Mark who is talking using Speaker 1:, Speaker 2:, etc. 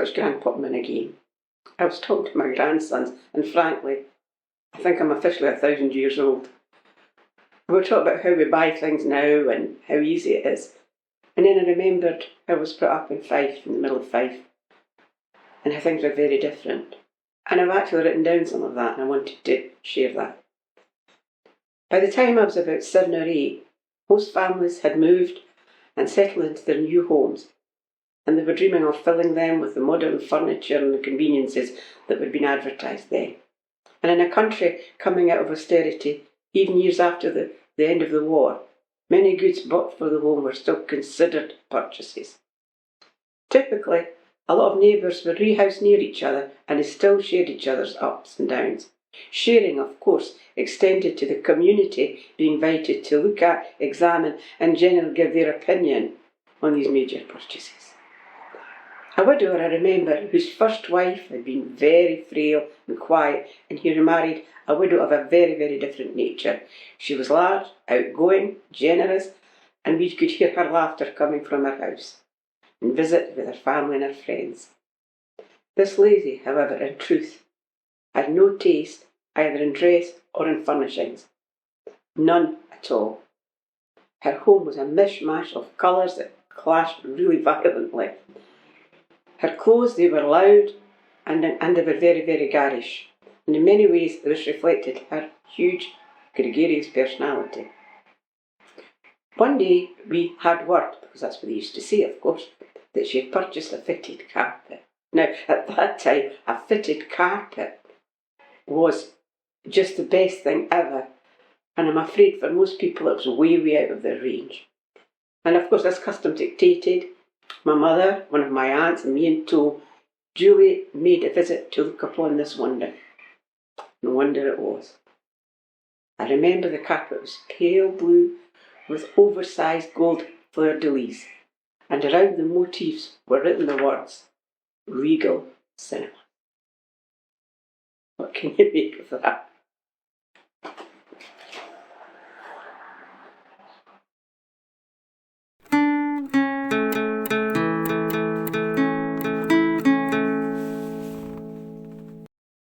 Speaker 1: Scottish Gran put them in again. I was talking to my grandsons, and frankly, I think I'm officially 1,000 years old. We were talking about how we buy things now and how easy it is. And then I remembered I was brought up in Fife, in the middle of Fife, and how things were very different. And I've actually written down some of that, and I wanted to share that. By the time I was about 7 or 8, most families had moved and settled into their new homes, and they were dreaming of filling them with the modern furniture and the conveniences that were being advertised then. And in a country coming out of austerity, even years after the end of the war, many goods bought for the home were still considered purchases. Typically, a lot of neighbours were rehoused near each other and they still shared each other's ups and downs. Sharing, of course, extended to the community being invited to look at, examine and generally give their opinion on these major purchases. A widower I remember whose first wife had been very frail and quiet, and he remarried a widow of a very, very different nature. She was large, outgoing, generous, and we could hear her laughter coming from her house, and visit with her family and her friends. This lady, however, in truth, had no taste either in dress or in furnishings. None at all. Her home was a mishmash of colours that clashed really violently. Her clothes, they were loud and they were very, very garish. And in many ways this reflected her huge, gregarious personality. One day we had word, because that's what they used to say, of course, that she had purchased a fitted carpet. Now, at that time, a fitted carpet was just the best thing ever. And I'm afraid for most people it was way, way out of their range. And of course, as custom dictated, my mother, one of my aunts, and me in tow, Julie made a visit to look upon this wonder. No wonder it was. I remember the carpet was pale blue with oversized gold fleur-de-lis, and around the motifs were written the words, Regal Cinema. What can you make of that?